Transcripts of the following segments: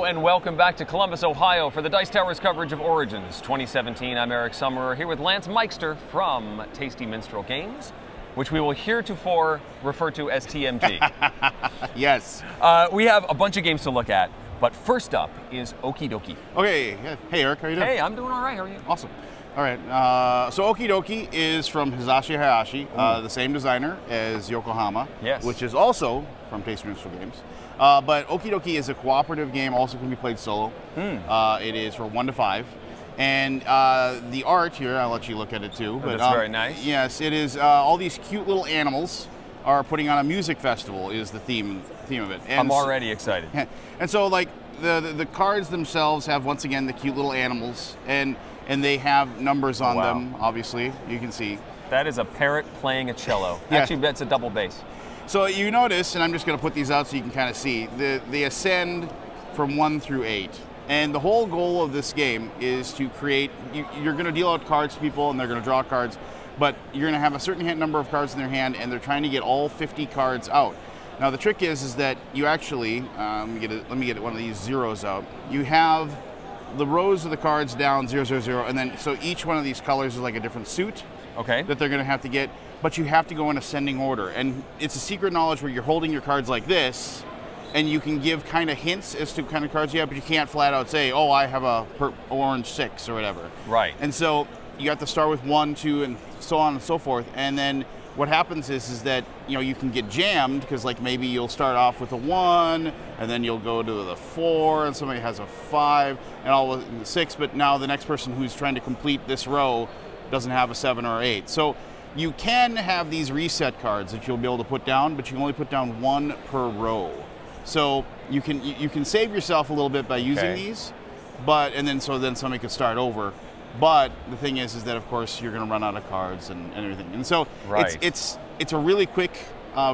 and welcome back to Columbus, Ohio for the Dice Tower's coverage of Origins 2017. I'm Eric Samara here with Lance Meister from Tasty Minstrel Games, which we will heretofore refer to as TMG. Yes. We have a bunch of games to look at, but first up is Okie Dokie. Okay. Hey, Eric, how are you doing? Hey, I'm doing all right. How are you? Awesome. All right. So Okie Dokie is from Hisashi Hayashi, the same designer as Yokohama, Yes. which is also from Tasty Minstrel Games. But Okie Dokie is a cooperative game, also can be played solo. It is for 1 to 5. And the art here, I'll let you look at it too. But, that's very nice. Yes, it is. All these cute little animals are putting on a music festival is the theme of it. And I'm already excited. And so, like, the cards themselves have, once again, the cute little animals, and they have numbers on them, obviously, you can see. That is a parrot playing a cello. Yeah. Actually, that's a double bass. So you notice, and I'm just going to put these out so you can kind of see, they ascend from 1 through 8. And the whole goal of this game is to create, you're going to deal out cards to people and they're going to draw cards, but you're going to have a certain number of cards in their hand and they're trying to get all 50 cards out. Now the trick is that you actually, let me get one of these zeros out. You have the rows of the cards down 0, 0, 0, and then so each one of these colors is like a different suit that they're going to have to get. But you have to go in ascending order. And it's a secret knowledge where you're holding your cards like this, and you can give kind of hints as to kind of cards you have, but you can't flat out say, oh, I have a orange 6 or whatever. Right. And so you have to start with 1, 2, and so on and so forth. And then what happens is that, you know, you can get jammed because, like, maybe you'll start off with a 1, and then you'll go to the 4, and somebody has a 5, and all with the 6, but now the next person who's trying to complete this row doesn't have a 7 or 8. So you can have these reset cards that you'll be able to put down, but you can only put down 1 per row. So you can save yourself a little bit by using these, but then somebody could start over. But the thing is that of course you're going to run out of cards and everything. And so it's a really quick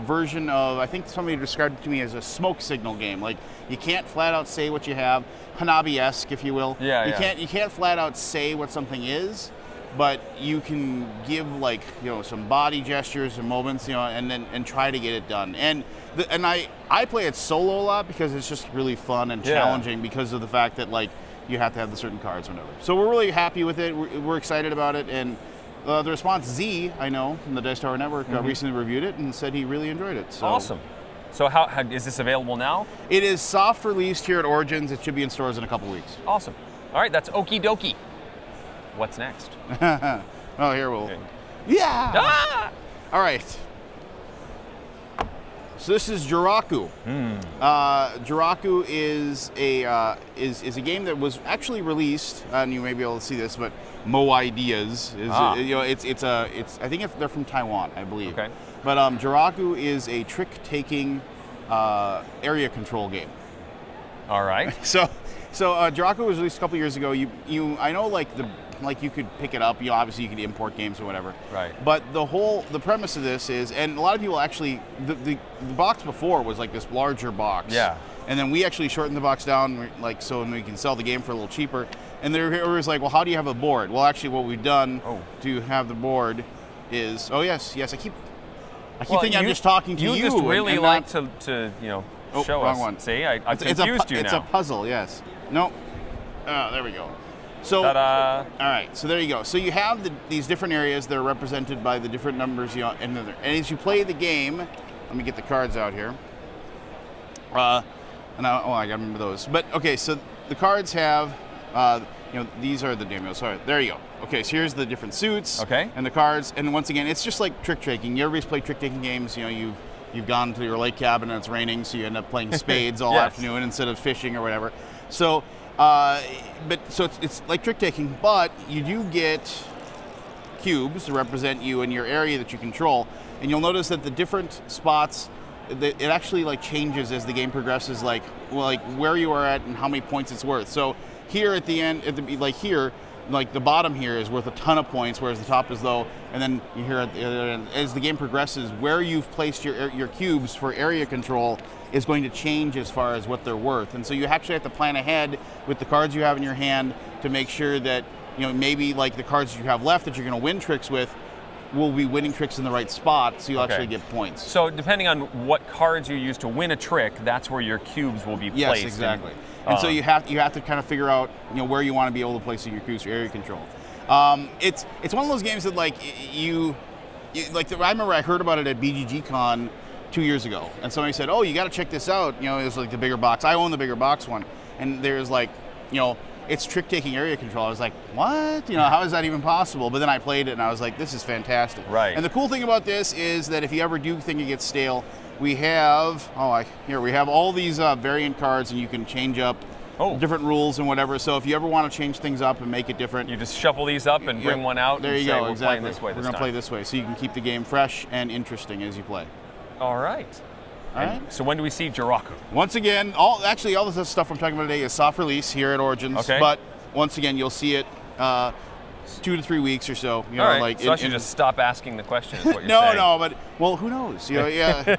version of, I think somebody described it to me as a smoke signal game. Like, you can't flat out say what you have, Hanabi-esque, if you will. You can't flat out say what something is, but you can give, like, you know, some body gestures and moments, you know, and try to get it done. And I play it solo a lot because it's just really fun and challenging because of the fact that, like, you have to have the certain cards or whatever. So we're really happy with it. We're excited about it. And the response, Z, I know, from the Dice Tower Network, recently reviewed it and said he really enjoyed it. So. Awesome. So how is this available now? It is soft released here at Origins. It should be in stores in a couple weeks. Awesome. All right, that's Okie Dokie. What's next? Oh, here we'll. Yeah. Ah! All right. So this is Joraku. Joraku is a game that was actually released, and you may be able to see this, but Mo Ideas is you know, I think they're from Taiwan, I believe. Okay. But Joraku is a trick-taking area control game. All right. So Joraku was released a couple years ago. I know, like you could pick it up. You know, obviously you could import games or whatever. Right. But the premise of this is, and a lot of people actually, the box before was like this larger box. Yeah. And then we actually shortened the box down, like, so we can sell the game for a little cheaper. And there was like, well, how do you have a board? Well, actually, what we've done to have the board is, I keep thinking I'm just talking to you. You just really like to you know, show us. One. See, I confused you now. It's a puzzle, yes. No. There we go. So, all right, so there you go. So you have these different areas that are represented by the different numbers, you know, and as you play the game, let me get the cards out here. I gotta remember those. But okay, so the cards have, you know, these are the demos. Sorry, there you go. Okay, so here's the different suits. Okay. And the cards, and once again, it's just like trick taking. Everybody's played trick taking games. You know, you've gone to your lake cabin and it's raining, so you end up playing spades all afternoon instead of fishing or whatever. So. So it's like trick taking, but you do get cubes to represent you in your area that you control, and you'll notice that the different spots, it actually like changes as the game progresses, like where you are at and how many points it's worth. So here at the end, like the bottom here is worth a ton of points, whereas the top is low. And then you hear at the other end, as the game progresses, where you've placed your cubes for area control is going to change as far as what they're worth. And so you actually have to plan ahead with the cards you have in your hand to make sure that, you know, maybe like the cards you have left that you're going to win tricks with will be winning tricks in the right spot, so you'll actually get points. So depending on what cards you use to win a trick, that's where your cubes will be placed. Yes, exactly. And so you have to kind of figure out where you want to be able to place your cruiser area control. It's one of those games that like I remember I heard about it at BGG Con 2 years ago, and somebody said, "Oh, you got to check this out." It was like the bigger box. I own the bigger box one, and there's like it's trick-taking area control. I was like, what? How is that even possible? But then I played it, and I was like, this is fantastic. Right. And the cool thing about this is that if you ever do think it gets stale, we have we have all these variant cards, and you can change up different rules and whatever. So if you ever want to change things up and make it different, you just shuffle these up and bring one out. There and you say, go. We're Exactly. playing this way. We're going to play this way, so you can keep the game fresh and interesting as you play. All right. All right. So when do we see Joraku? Once again, all the stuff I'm talking about today is soft release here at Origins. Okay. But once again, you'll see it 2 to 3 weeks or so. All right. Like so I should just stop asking the question. Is what you're saying. No, but well, who knows? Yeah.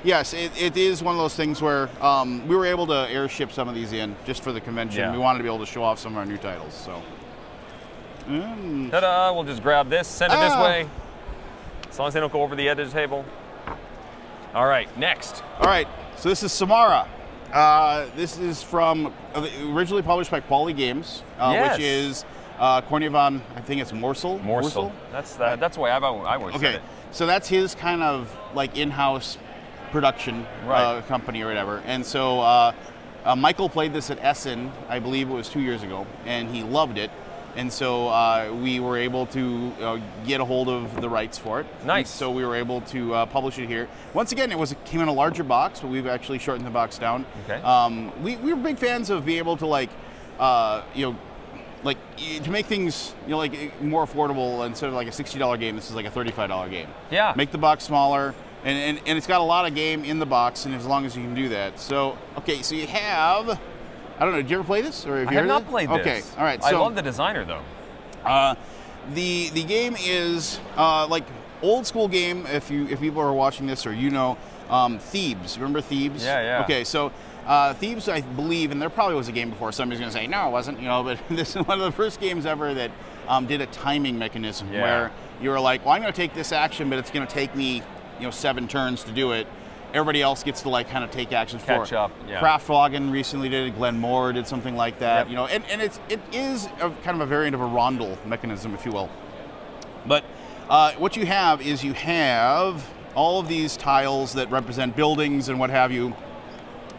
Yes, it is one of those things where we were able to airship some of these in just for the convention. Yeah. We wanted to be able to show off some of our new titles. So. Ta-da! We'll just grab this, send it this way. As long as they don't go over the edge of the table. All right, next. All right, so this is Samara. This is from originally published by Quality Games, which is Kornevan. I think it's Morsel. Morsel. That's the way I would say it. So that's his kind of like in-house production company or whatever. And so Michael played this at Essen, I believe it was 2 years ago, and he loved it. And so we were able to get a hold of the rights for it. Nice. And so we were able to publish it here. Once again, it came in a larger box, but we've actually shortened the box down. Okay. We were big fans of being able to to make things like more affordable. Instead of like a $60 game, this is like a $35 game. Yeah. Make the box smaller, and it's got a lot of game in the box, and as long as you can do that. So okay, so you have. I don't know. Did you ever play this, or have you heard of it? I have not played this. Okay, all right. So, I love the designer, though. The game is like old school game. If people are watching this, or Thebes. Remember Thebes? Yeah. Okay, so Thebes, I believe, and there probably was a game before. Somebody's going to say no, it wasn't. But this is one of the first games ever that did a timing mechanism where you were like, well, I'm going to take this action, but it's going to take me 7 turns to do it. Everybody else gets to kind of take action for it. Catch up. Yeah. Kraftwagen recently did it. Lamour did something like that. Yep. And it is kind of a variant of a rondel mechanism, if you will. But what you have is all of these tiles that represent buildings and what have you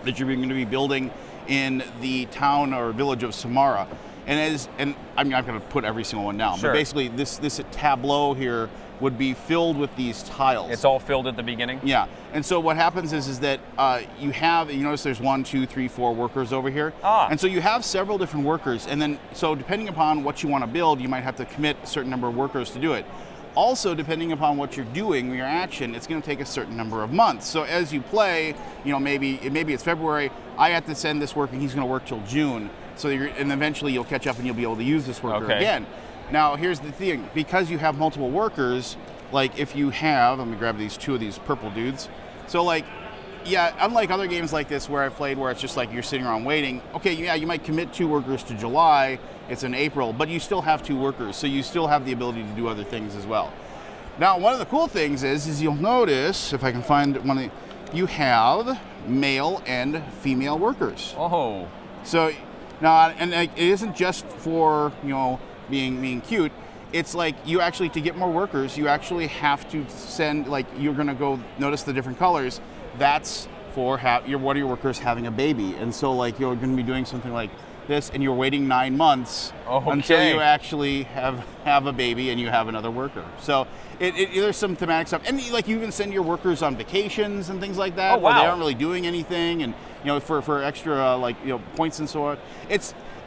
that you're going to be building in the town or village of Samara. And I'm not going to put every single one down, sure. But basically this tableau here would be filled with these tiles. It's all filled at the beginning? Yeah. And so what happens is that you notice there's 1, 2, 3, 4 workers over here. And so you have several different workers, and then so depending upon what you want to build, you might have to commit a certain number of workers to do it. Also, depending upon what you're doing, your action, it's going to take a certain number of months. So as you play, maybe it's February, I have to send this worker, he's going to work till June. So and eventually you'll catch up and you'll be able to use this worker again. Now, here's the thing. Because you have multiple workers, like if you have, let me grab two of these purple dudes. So unlike other games like this where I've played where it's just like you're sitting around waiting, okay, yeah, you might commit 2 workers to July, it's in April, but you still have 2 workers, so you still have the ability to do other things as well. Now, one of the cool things is you'll notice, if I can find one, you have male and female workers. Oh. So, now, and it isn't just for, being cute. It's like you actually, to get more workers, you actually have to send, you're going to go notice the different colors. That's for one of your workers having a baby. And so you're going to be doing something like this, and you're waiting 9 months until you actually have a baby and you have another worker. So there's some thematic stuff. And you even send your workers on vacations and things like that. Oh, wow. Where they aren't really doing anything, and for extra points and so on.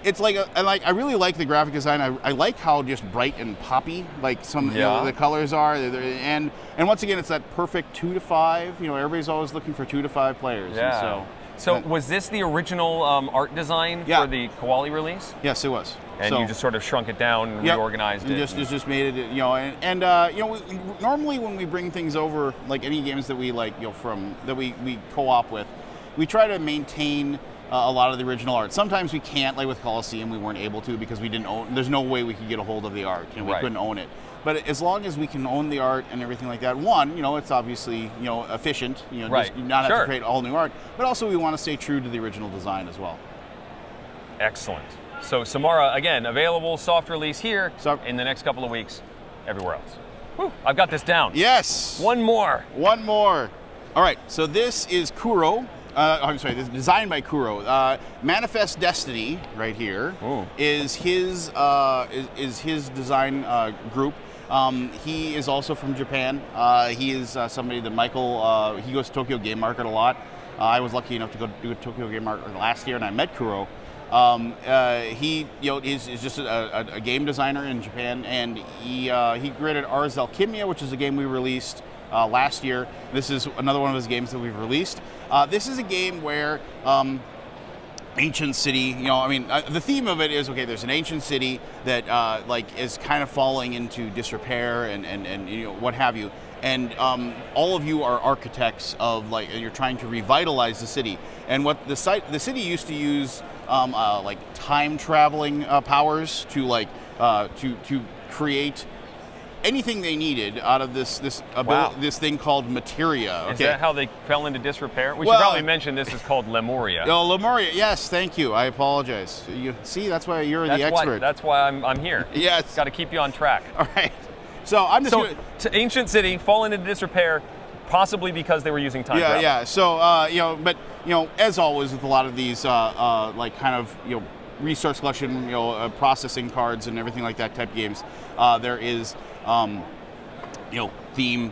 I really like the graphic design. I like how just bright and poppy the colors are. And once again, it's that perfect 2 to 5. Everybody's always looking for 2 to 5 players. Yeah. And so was this the original art design for the Koali release? Yes, it was. And you just sort of shrunk it down and reorganized it. Just made it, normally when we bring things over, like any games that we that we co-op with, we try to maintain a lot of the original art. Sometimes we can't, like with Colosseum, we weren't able to because we didn't own. There's no way we could get a hold of the art. We couldn't own it. But as long as we can own the art and everything like that, it's obviously efficient. Just not have to create all new art. But also we want to stay true to the original design as well. Excellent. So Samara, again, available soft release here in the next couple of weeks, everywhere else. Whew, I've got this down. Yes. One more. One more. All right, so this is Kuro. I'm sorry, this is designed by Kuro. Manifest Destiny, right here, is his design group. He is also from Japan. He is somebody that Michael, he goes to Tokyo Game Market a lot. I was lucky enough to go to Tokyo Game Market last year, and I met Kuro. He is just a game designer in Japan, and he created Ars Alchemia, which is a game we released last year. This is another one of his games that we've released. This is a game where ancient city, the theme of it is, okay, there's an ancient city that like is kind of falling into disrepair and what have you. And all of you are architects of, like, you're trying to revitalize the city. And what the city used to use like time traveling powers to to create anything they needed out of this thing called materia. Okay? Is that how they fell into disrepair? We should probably mention this is called Lemuria. Oh, Lemuria. Yes, thank you. I apologize. You see, that's why you're the expert. That's why I'm here. Yes. Got to keep you on track. All right. So I'm just to ancient city fall into disrepair, possibly because they were using time travel. Yeah. So as always with a lot of these like kind of resource collection, processing cards and everything like that type of games, there is theme,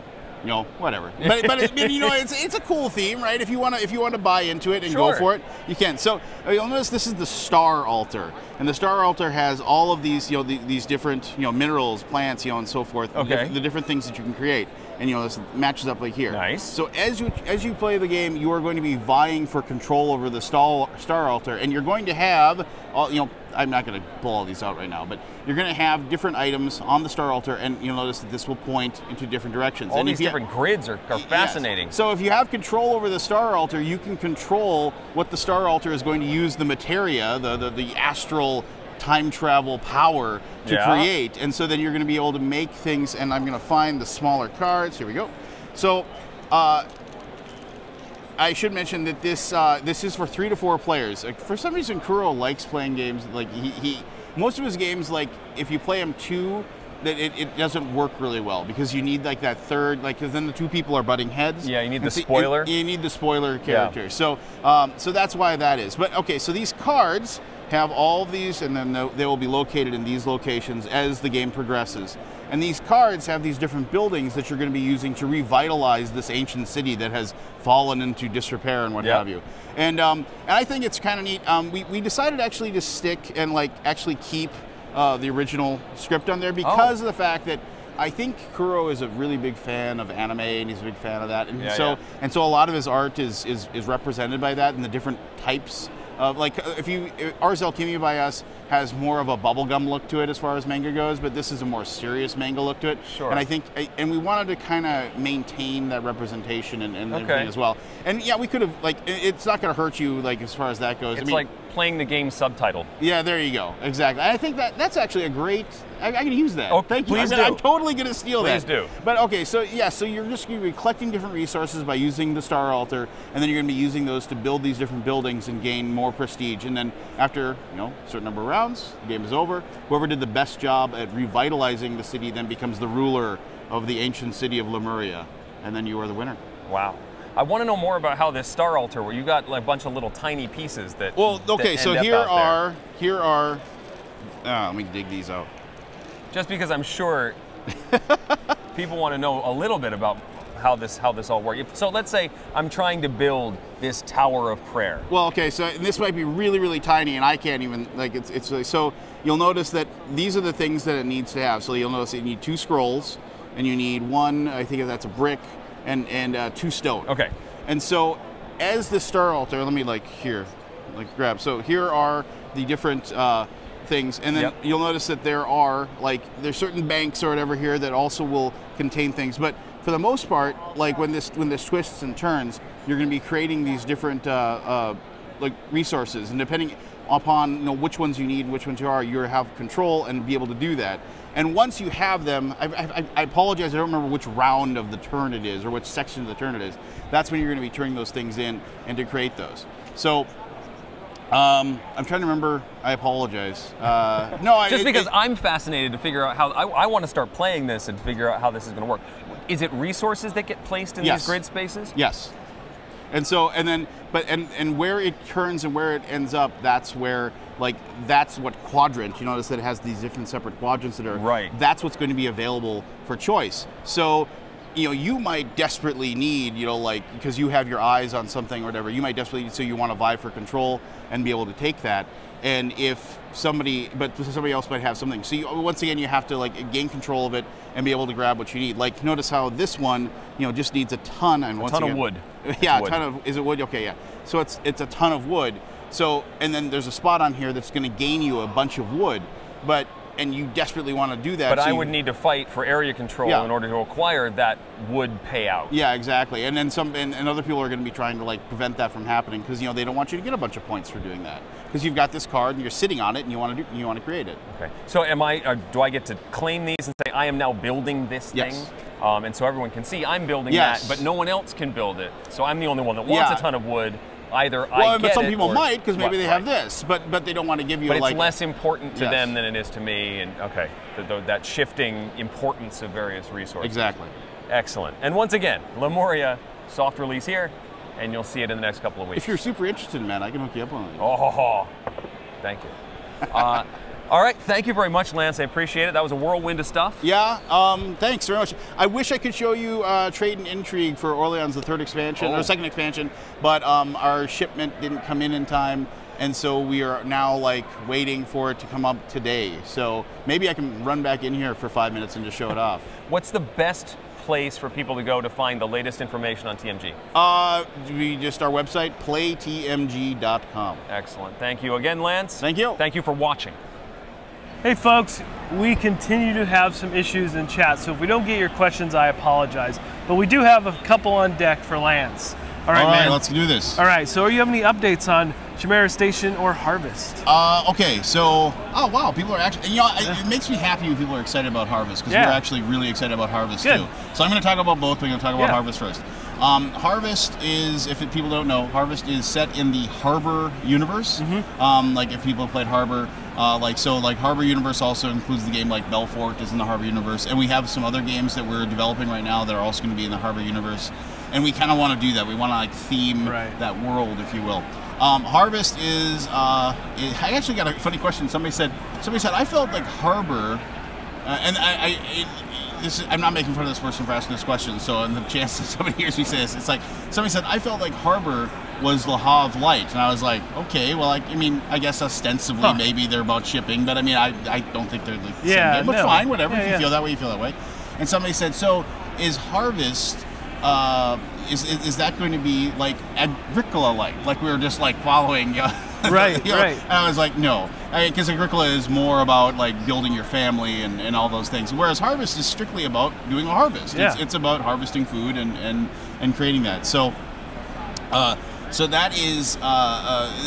whatever. But it's a cool theme, right? If you want to buy into it and go for it, you can. So you'll notice this is the Star Altar, and the Star Altar has all of these these different minerals, plants, and so forth. Okay. The different things that you can create, and this matches up like here. Nice. So as you play the game, you are going to be vying for control over the Star Altar, and you're going to have I'm not going to pull all these out right now, but you're going to have different items on the Star Altar, and you'll notice that this will point into different directions. All these different grids are fascinating. Yes. So if you have control over the Star Altar, you can control what the Star Altar is going to use the materia, the astral time travel power to create, and so then you're going to be able to make things. And I'm going to find the smaller cards. Here we go. So I should mention that this is for 3 to 4 players. For some reason, Kuro likes playing games. Like he most of his games, like if you play them 2, that it doesn't work really well because you need like that third, because then the 2 people are butting heads. Yeah, you need the spoiler. You need the spoiler character. Yeah. So that's why that is. But okay, so these cards have all of these, and then they will be located in these locations as the game progresses. And these cards have these different buildings that you're going to be using to revitalize this ancient city that has fallen into disrepair and what have you. And I think it's kind of neat. We decided actually to stick and actually keep the original script on there because of the fact that I think Kuro is a really big fan of anime, and he's a big fan of that. And so a lot of his art is represented by that, and the different types. Ars Alchemia by us has more of a bubblegum look to it as far as manga goes, but this is a more serious manga look to it. Sure. And I think, and we wanted to kind of maintain that representation and everything as well. And yeah, we could have, it's not going to hurt you, as far as that goes. It's like playing the game subtitled. Yeah, there you go. Exactly. I think that's actually a great, I'm going to use that. Oh, thank you. Please do. I'm totally going to steal that. Please do. But okay, so you're just going to be collecting different resources by using the Star Altar, and then you're going to be using those to build these different buildings and gain more prestige. And then after, a certain number of rounds, the game is over. Whoever did the best job at revitalizing the city then becomes the ruler of the ancient city of Lemuria, and then you are the winner. Wow. I want to know more about how this Star Altar, where you got a bunch of little tiny pieces that. Well, okay, so here are. Let me dig these out. Just because I'm sure people want to know a little bit about how this all works. So let's say I'm trying to build this Tower of Prayer. Well, okay, so this might be really, really tiny, and I can't even so you'll notice that these are the things that it needs to have. So you'll notice that you need 2 scrolls, and you need 1. I think that's a brick. And 2 stone. Okay. And so, as the Star Altar, let me grab. So here are the different things, and then you'll notice that there's certain banks or whatever here that also will contain things. But for the most part, when this twists and turns, you're going to be creating these different resources, and depending upon which ones you need, which ones you have control and be able to do that. And once you have them, I apologize, I don't remember which round of the turn it is or which section of the turn it is. That's when you're going to be turning those things in and to create those. So I'm trying to remember. I apologize. No, just because I'm fascinated to figure out how I want to start playing this and figure out how this is going to work. Is it resources that get placed in these grid spaces? Yes. And so, and then, and where it turns and where it ends up, that's where, like, that's what quadrant. You notice that it has these different separate quadrants that are. Right. That's what's going to be available for choice. So, you know, you might desperately need, you know, like, because you have your eyes on something or whatever, you might desperately need, so you want to vie for control and be able to take that. And if somebody, but somebody else might have something. So once again, you have to like gain control of it and be able to grab what you need. Like notice how this one, you know, just needs a ton. And once again, of wood. Yeah, a ton of, is it wood? Okay, yeah. So it's a ton of wood. So, and then there's a spot on here that's going to gain you a bunch of wood, and you desperately want to do that. But so I would need to fight for area control in order to acquire that wood payout. Yeah, exactly. And then and other people are going to be trying to like prevent that from happening because, you know, they don't want you to get a bunch of points for doing that because you've got this card and you're sitting on it and you want to create it. Okay. So do I get to claim these and say I am now building this thing? And so everyone can see I'm building that, but no one else can build it. So I'm the only one that wants a ton of wood. Either I get but some it people or, might because maybe they have this, but they don't want to give you. But like, it's less important to them than it is to me, and that shifting importance of various resources. Exactly. Excellent. And once again, Lamour, soft release here, and you'll see it in the next couple of weeks. If you're super interested, man, I can hook you up on it. Oh, thank you. All right, thank you very much, Lance. I appreciate it. That was a whirlwind of stuff. Yeah, thanks very much. I wish I could show you Trade and Intrigue for Orleans, the third expansion, or second expansion, but our shipment didn't come in time, and so we are now like waiting for it to come up today. So maybe I can run back in here for 5 minutes and just show it off. What's the best place for people to go to find the latest information on TMG? Our website, playtmg.com. Excellent. Thank you again, Lance. Thank you. Thank you for watching. Hey folks, we continue to have some issues in chat, so if we don't get your questions, I apologize. But we do have a couple on deck for Lance. All right, man. Let's do this. All right, so do you have any updates on Samara Station or Harvest? Okay, so, oh wow, people are actually, you know, it makes me happy when people are excited about Harvest, because we're actually really excited about Harvest too. So I'm going to talk about both, but I'm going to talk about Harvest first. Harvest is, if people don't know, Harvest is set in the Harbor universe. Like if people have played Harbor, like Harbor universe also includes the game like Belfort is in the Harbor universe, and we have some other games that we're developing right now that are also going to be in the Harbor universe, and we kind of want to do that. We want to like theme that world, if you will. Harvest is. I actually got a funny question. Somebody said I felt like Harbor, and I'm not making fun of this person for asking this question, so in the chance that somebody hears me say this, it's like, somebody said, I felt like Harbor was Le Havre Light, and I was like, okay, well, I mean, I guess ostensibly maybe they're about shipping, but I mean, I don't think they're the same game, but fine, whatever, if you feel that way, you feel that way. And somebody said, so is Harvest, is that going to be like Agricola Light, like we were just like following, right. And I was like, no, because Agricola is more about like building your family and all those things, whereas Harvest is strictly about doing a harvest. It's about harvesting food and creating that. So so that is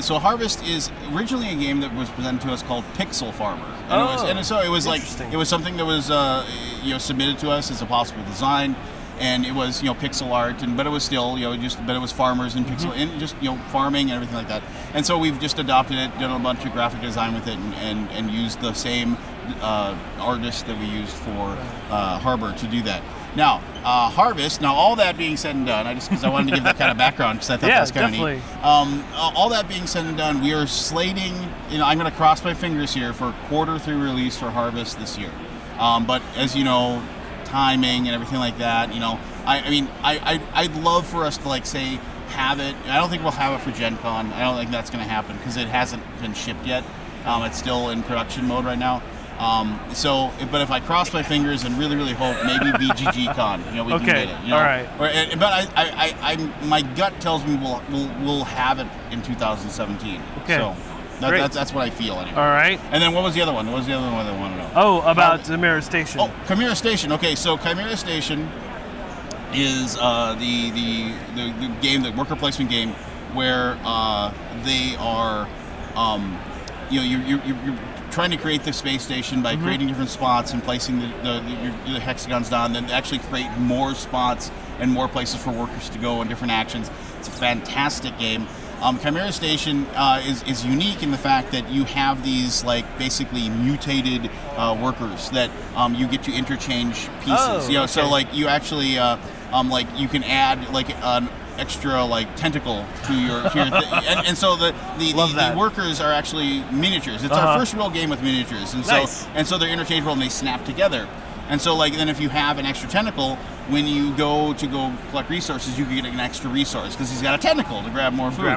so Harvest is originally a game that was presented to us called Pixel Farmer, and so it was like it was something that was submitted to us as a possible design. And it was, pixel art, but it was still, but it was farmers and pixel, and just, farming and everything like that. And so we've just adopted it, done a bunch of graphic design with it, and used the same artists that we used for Harbor to do that. Now, Harvest. Now, all that being said and done, because I wanted to give that kind of background, because I thought that was kind of neat. All that being said and done, we are slating. I'm going to cross my fingers here for quarter-3 release for Harvest this year. But as you know, timing and everything like that, I mean, I'd love for us to like say have it. I don't think we'll have it for Gen Con. I don't think that's going to happen because it hasn't been shipped yet. It's still in production mode right now. But if I cross my fingers and really, really hope, maybe BGG Con, we can get it. All right. But my gut tells me we'll have it in 2017. Okay. So that's what I feel anyway. All right. And then what was the other one? What was the other one that I want to know? Oh, about Samara Station. Oh, Chimera Station. Okay, so Chimera Station is the game, the worker placement game, where they are, you're trying to create the space station by creating different spots and placing the hexagons down, then actually create more spots and more places for workers to go and different actions. It's a fantastic game. Chimera Station is unique in the fact that you have these like basically mutated workers that you get to interchange pieces. You know, so like you actually like you can add like an extra like tentacle to your and so the workers are actually miniatures. It's our first real game with miniatures, and so they're interchangeable and they snap together. And so like then if you have an extra tentacle, when you go collect resources, you can get an extra resource because he's got a tentacle to grab more food.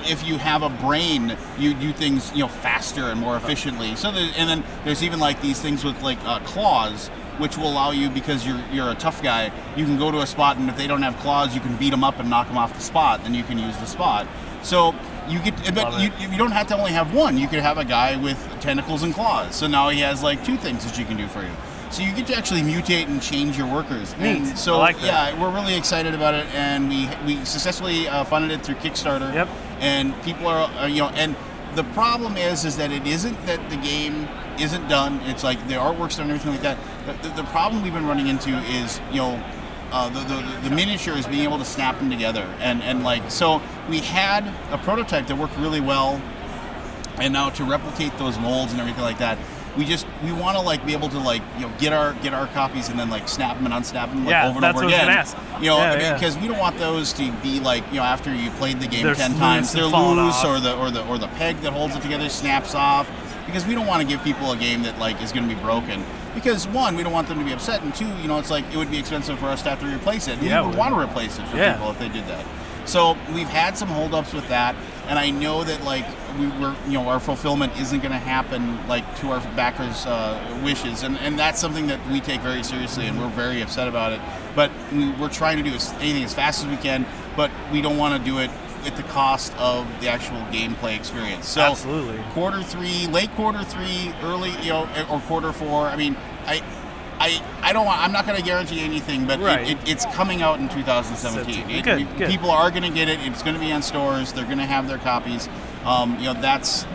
If you have a brain, you do things faster and more efficiently. So and then there's even like these things with like claws, which will allow you, because you're a tough guy, you can go to a spot, and if they don't have claws, you can beat them up and knock them off the spot. Then you can use the spot. So you get, but you don't have to only have one. You could have a guy with tentacles and claws. So now he has like 2 things that you can do for you. So you get to actually mutate and change your workers. Neat. And so I like that. Yeah, we're really excited about it, and we successfully funded it through Kickstarter. Yep. And people are and the problem is that it isn't that the game isn't done. It's like the artwork's done and everything like that. The problem we've been running into is the miniatures, being able to snap them together, and like so we had a prototype that worked really well, and now to replicate those molds and everything like that, we want to like be able to like get our copies and then like snap them and unsnap them like over and over again. That's what I was gonna ask. Because we don't want those to be like after you played the game They're 10 times they're loose, or the peg that holds it together snaps off. Because we don't want to give people a game that like is going to be broken. Because 1, we don't want them to be upset, and 2, it's like it would be expensive for us to have to replace it. We would want to replace it for people if they did that. So we've had some holdups with that, and I know that like our fulfillment isn't going to happen like to our backers' wishes, and that's something that we take very seriously, and we're very upset about it. But we're trying to do anything as fast as we can, but we don't want to do it at the cost of the actual gameplay experience. So absolutely. late quarter 3, early or quarter 4. I mean, I'm not going to guarantee anything, but it's coming out in 2017. Good. People are going to get it. It's going to be on stores. They're going to have their copies. That's.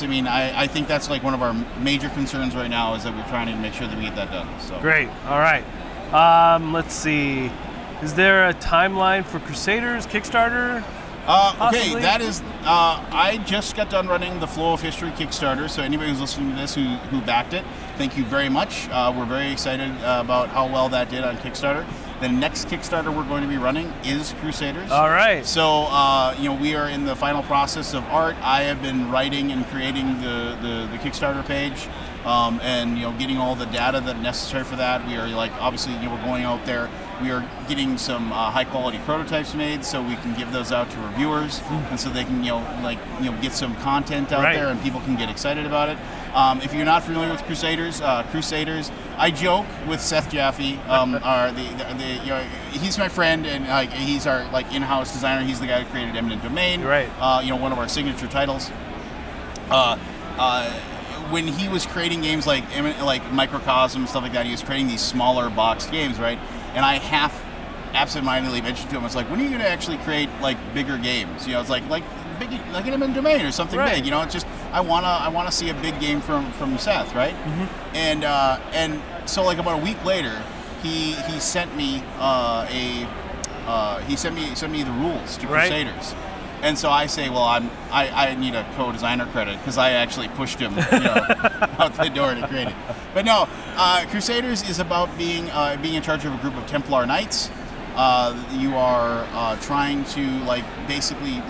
I mean, I think that's like one of our major concerns right now, is that we're trying to make sure that we get that done. So great. All right. Let's see. Is there a timeline for Crusaders Kickstarter? Okay, that is. I just got done running the Flow of History Kickstarter, so anybody who's listening to this who backed it, thank you very much. We're very excited about how well that did on Kickstarter. The next Kickstarter we're going to be running is Crusaders. All right. So we are in the final process of art. I have been writing and creating the Kickstarter page, and getting all the data that's necessary for that. We are like obviously we're going out there. We are getting some high quality prototypes made, so we can give those out to reviewers, and so they can get some content out there, and people can get excited about it. If you're not familiar with Crusaders, I joke with Seth Jaffe. He's my friend, and he's our in-house designer. He's the guy who created Eminent Domain. Right. One of our signature titles. When he was creating games like Microcosm, stuff like that, he was creating these smaller boxed games, right? And I half absentmindedly mentioned to him, I was like, when are you going to actually create bigger games? It's like big, like an Eminent Domain or something big. It's just I wanna see a big game from Seth, right? Mm-hmm. And so like about a week later, he sent me he sent me the rules to Crusaders. And so I say, well, I need a co-designer credit because I actually pushed him out the door to create it. But no, Crusaders is about being in charge of a group of Templar Knights. You are trying to basically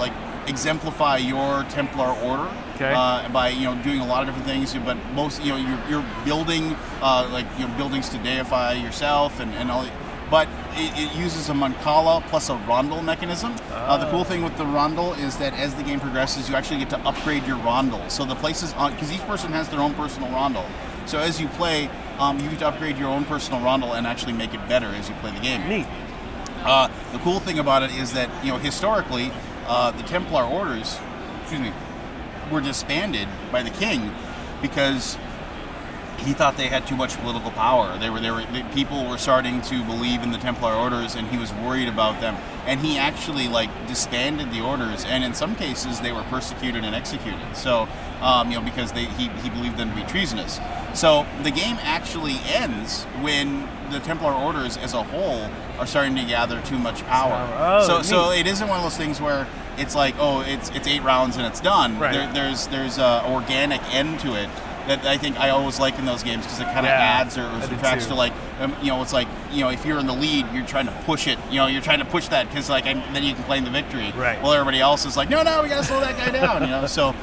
exemplify your Templar order by doing a lot of different things. But most you're building buildings to deify yourself and all. But it uses a Mancala plus a rondel mechanism. The cool thing with the rondel is that as the game progresses, you actually get to upgrade your rondel. So the places, because each person has their own personal rondel. So as you play, you get to upgrade your own personal rondel and actually make it better as you play the game. Neat. The cool thing about it is that historically, the Templar orders, were disbanded by the king because he thought they had too much political power. People were starting to believe in the Templar orders, and he was worried about them. And he actually disbanded the orders, and in some cases they were persecuted and executed. So, because he believed them to be treasonous. So the game actually ends when the Templar orders as a whole are starting to gather too much power. So it isn't one of those things where it's like, oh, it's 8 rounds and it's done. Right. There's a organic end to it that I think I always like in those games, because it kind of adds or subtracts to, like, it's like, if you're in the lead, you're trying to push it. You're trying to push that because, like, then you can claim the victory. Right. Well, everybody else is like, no, we got to slow that guy down. So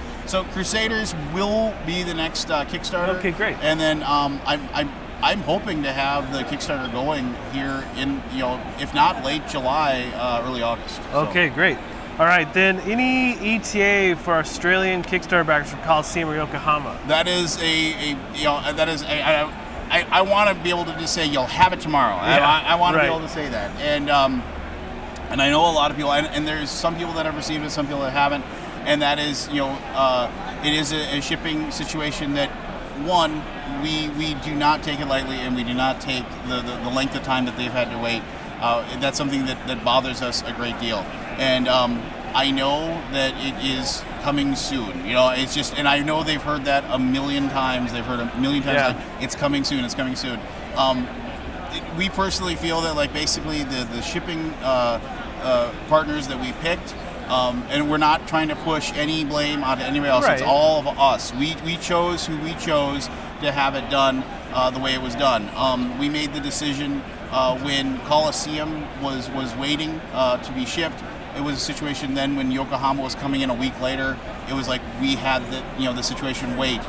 Crusaders will be the next Kickstarter. Okay, great. And then I'm hoping to have the Kickstarter going here in, if not late July, early August. Okay, great. All right, then any ETA for Australian Kickstarter backers for Coliseum or Yokohama? That is I want to be able to just say you'll have it tomorrow. Yeah, I want to be able to say that. And I know a lot of people, and there's some people that have received it, some people that haven't, and that is, it is a shipping situation that, one, we do not take it lightly, and we do not take the length of time that they've had to wait. That's something that bothers us a great deal. And I know that it is coming soon. It's just, and I know they've heard that a million times. They've heard a million times, like, it's coming soon, it's coming soon. We personally feel that, like, basically the shipping partners that we picked, and we're not trying to push any blame onto anybody else. Right. It's all of us. We chose who we chose to have it done the way it was done. We made the decision when Coliseum was waiting to be shipped. It was a situation then when Yokohama was coming in a week later. It was like we had the situation wait.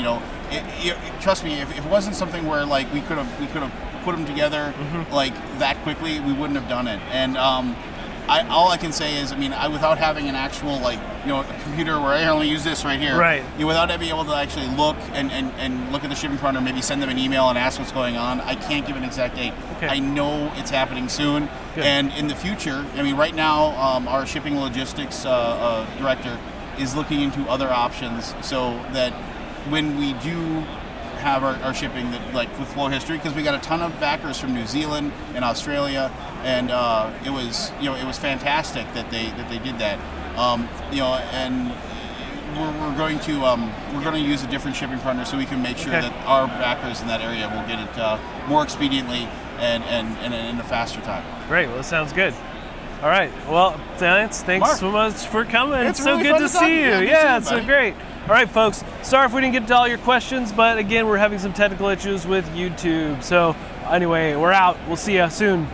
Trust me, if it wasn't something where, like, we could have put them together like that quickly, we wouldn't have done it. And all I can say is, without having an actual, like, a computer where I only use this right here, right? Without being able to actually look and look at the shipping partner, maybe send them an email and ask what's going on, I can't give an exact date. Okay. I know it's happening soon. Good. And in the future, right now, our shipping logistics director is looking into other options so that when we do have our shipping, that, like, with Flow History, because we got a ton of backers from New Zealand and Australia, and it was fantastic that they did that. And we're going to use a different shipping partner so we can make sure that our backers in that area will get it more expediently and in a faster time. Great. Well, that sounds good. All right. Well, Lance, thanks so much for coming. It's so good to see you. Yeah, it's so great. All right, folks. Sorry if we didn't get to all your questions, but again, we're having some technical issues with YouTube. So anyway, we're out. We'll see you soon.